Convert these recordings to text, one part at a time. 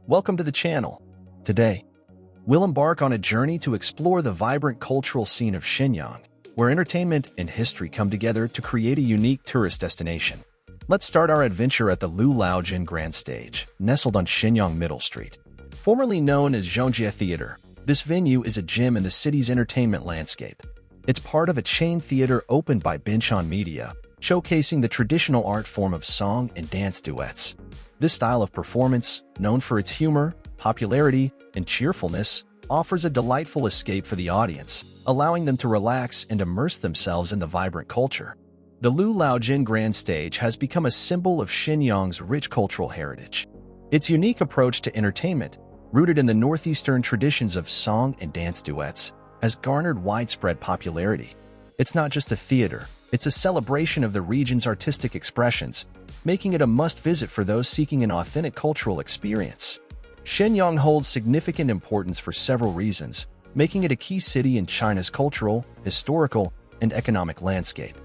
welcome to the channel. Today, we'll embark on a journey to explore the vibrant cultural scene of Shenyang, where entertainment and history come together to create a unique tourist destination. Let's start our adventure at the Liaoning Grand Stage, nestled on Shenyang Middle Street. Formerly known as Zhongjie Theater, this venue is a gem in the city's entertainment landscape. It's part of a chain theater opened by Binchon Media, showcasing the traditional art form of song and dance duets. This style of performance, known for its humor, popularity, and cheerfulness, offers a delightful escape for the audience, allowing them to relax and immerse themselves in the vibrant culture. The Liaoning Grand Stage has become a symbol of Shenyang's rich cultural heritage. Its unique approach to entertainment, rooted in the northeastern traditions of song and dance duets, has garnered widespread popularity. It's not just a theater, it's a celebration of the region's artistic expressions, making it a must-visit for those seeking an authentic cultural experience. Shenyang holds significant importance for several reasons, making it a key city in China's cultural, historical, and economic landscape.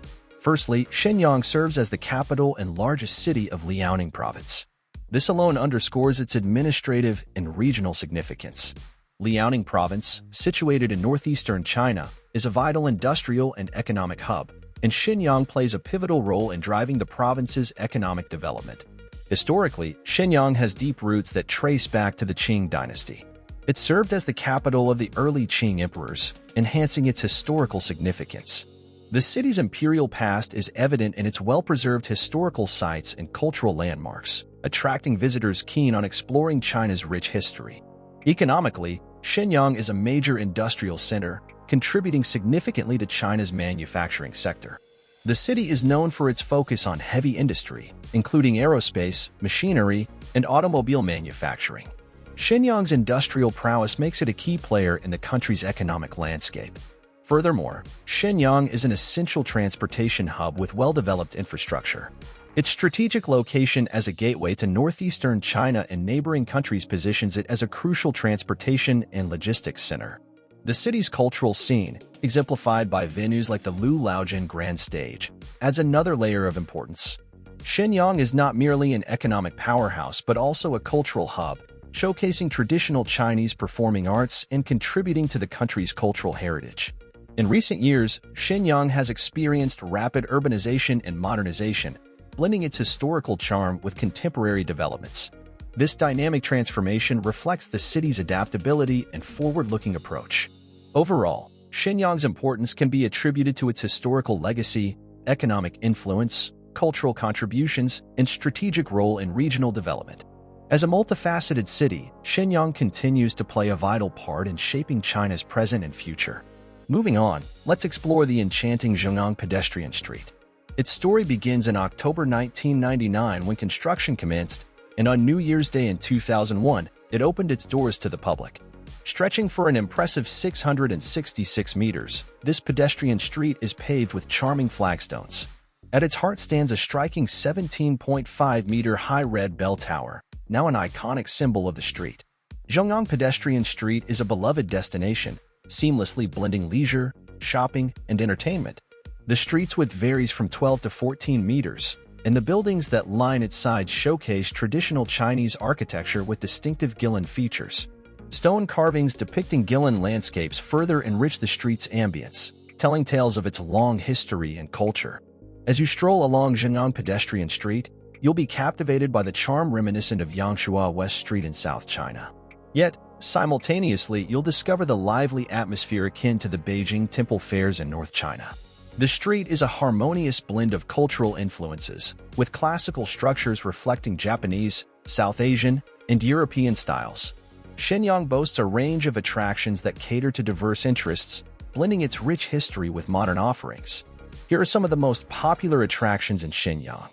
Firstly, Shenyang serves as the capital and largest city of Liaoning province. This alone underscores its administrative and regional significance. Liaoning province, situated in northeastern China, is a vital industrial and economic hub, and Shenyang plays a pivotal role in driving the province's economic development. Historically, Shenyang has deep roots that trace back to the Qing dynasty. It served as the capital of the early Qing emperors, enhancing its historical significance. The city's imperial past is evident in its well-preserved historical sites and cultural landmarks, attracting visitors keen on exploring China's rich history. Economically, Shenyang is a major industrial center, contributing significantly to China's manufacturing sector. The city is known for its focus on heavy industry, including aerospace, machinery, and automobile manufacturing. Shenyang's industrial prowess makes it a key player in the country's economic landscape. Furthermore, Shenyang is an essential transportation hub with well-developed infrastructure. Its strategic location as a gateway to northeastern China and neighboring countries positions it as a crucial transportation and logistics center. The city's cultural scene, exemplified by venues like the Liaoning Grand Stage, adds another layer of importance. Shenyang is not merely an economic powerhouse but also a cultural hub, showcasing traditional Chinese performing arts and contributing to the country's cultural heritage. In recent years, Shenyang has experienced rapid urbanization and modernization, blending its historical charm with contemporary developments. This dynamic transformation reflects the city's adaptability and forward-looking approach. Overall, Shenyang's importance can be attributed to its historical legacy, economic influence, cultural contributions, and strategic role in regional development. As a multifaceted city, Shenyang continues to play a vital part in shaping China's present and future. Moving on, let's explore the enchanting Shenyang pedestrian street. Its story begins in October 1999 when construction commenced, and on New Year's Day in 2001, it opened its doors to the public. Stretching for an impressive 666 meters, this pedestrian street is paved with charming flagstones. At its heart stands a striking 17.5-meter-high red bell tower, now an iconic symbol of the street. Shenyang Pedestrian Street is a beloved destination, seamlessly blending leisure, shopping, and entertainment. The street's width varies from 12 to 14 meters, and the buildings that line its sides showcase traditional Chinese architecture with distinctive Guilin features. Stone carvings depicting Guilin landscapes further enrich the street's ambience, telling tales of its long history and culture. As you stroll along Shenyang Pedestrian Street, you'll be captivated by the charm reminiscent of Yangshuo West Street in South China. Yet, simultaneously, you'll discover the lively atmosphere akin to the Beijing temple fairs in North China. The street is a harmonious blend of cultural influences, with classical structures reflecting Japanese, South Asian, and European styles. Shenyang boasts a range of attractions that cater to diverse interests, blending its rich history with modern offerings. Here are some of the most popular attractions in Shenyang.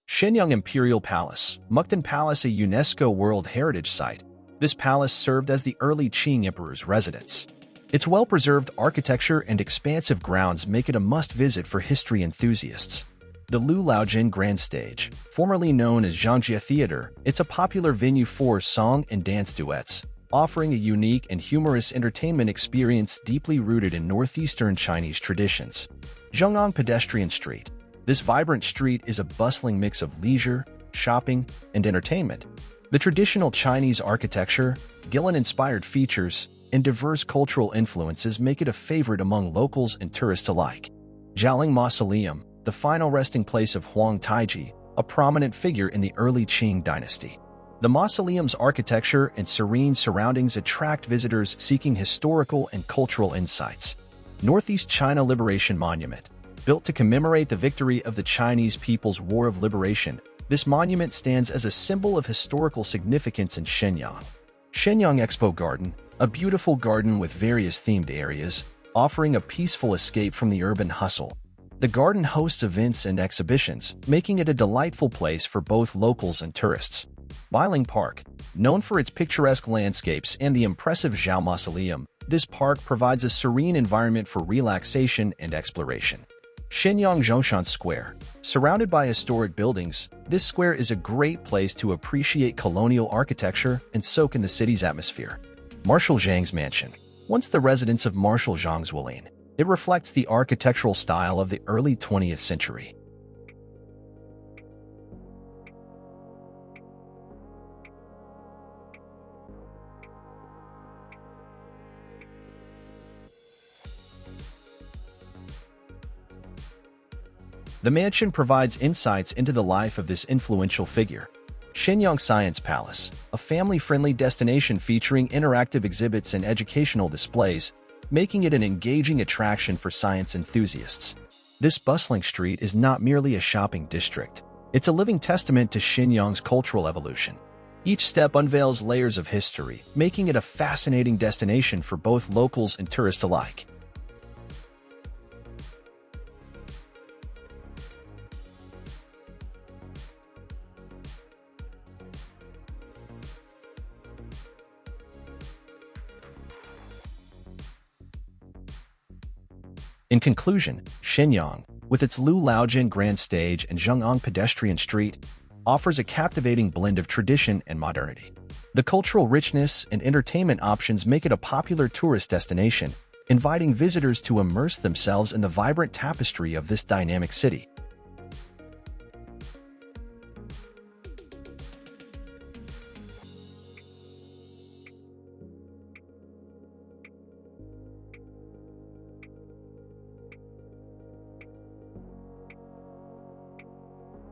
Shenyang Imperial Palace, Mukden Palace, a UNESCO World Heritage Site. This palace served as the early Qing emperor's residence. Its well-preserved architecture and expansive grounds make it a must-visit for history enthusiasts. The Liaoning Grand Stage, formerly known as Zhongjie Theater, it's a popular venue for song and dance duets, offering a unique and humorous entertainment experience deeply rooted in northeastern Chinese traditions. Shenyang Pedestrian Street. This vibrant street is a bustling mix of leisure, shopping, and entertainment. The traditional Chinese architecture, Gillan-inspired features, and diverse cultural influences make it a favorite among locals and tourists alike. Jialing Mausoleum, the final resting place of Huang Taiji, a prominent figure in the early Qing dynasty. The mausoleum's architecture and serene surroundings attract visitors seeking historical and cultural insights. Northeast China Liberation Monument. Built to commemorate the victory of the Chinese People's War of Liberation, this monument stands as a symbol of historical significance in Shenyang. Shenyang Expo Garden, a beautiful garden with various themed areas, offering a peaceful escape from the urban hustle. The garden hosts events and exhibitions, making it a delightful place for both locals and tourists. Bailing Park, known for its picturesque landscapes and the impressive Zhao Mausoleum, this park provides a serene environment for relaxation and exploration. Shenyang Zhongshan Square. Surrounded by historic buildings, this square is a great place to appreciate colonial architecture and soak in the city's atmosphere. Marshal Zhang's Mansion. Once the residence of Marshal Zhang's Wuling, it reflects the architectural style of the early 20th century. The mansion provides insights into the life of this influential figure. Shenyang Science Palace, a family-friendly destination featuring interactive exhibits and educational displays, making it an engaging attraction for science enthusiasts. This bustling street is not merely a shopping district. It's a living testament to Shenyang's cultural evolution. Each step unveils layers of history, making it a fascinating destination for both locals and tourists alike. In conclusion, Shenyang, with its Lu Laojin Grand Stage and Zhong'an Pedestrian Street, offers a captivating blend of tradition and modernity. The cultural richness and entertainment options make it a popular tourist destination, inviting visitors to immerse themselves in the vibrant tapestry of this dynamic city.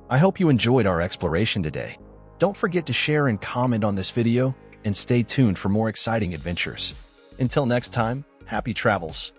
I hope you enjoyed our exploration today. Don't forget to share and comment on this video, and stay tuned for more exciting adventures. Until next time, happy travels!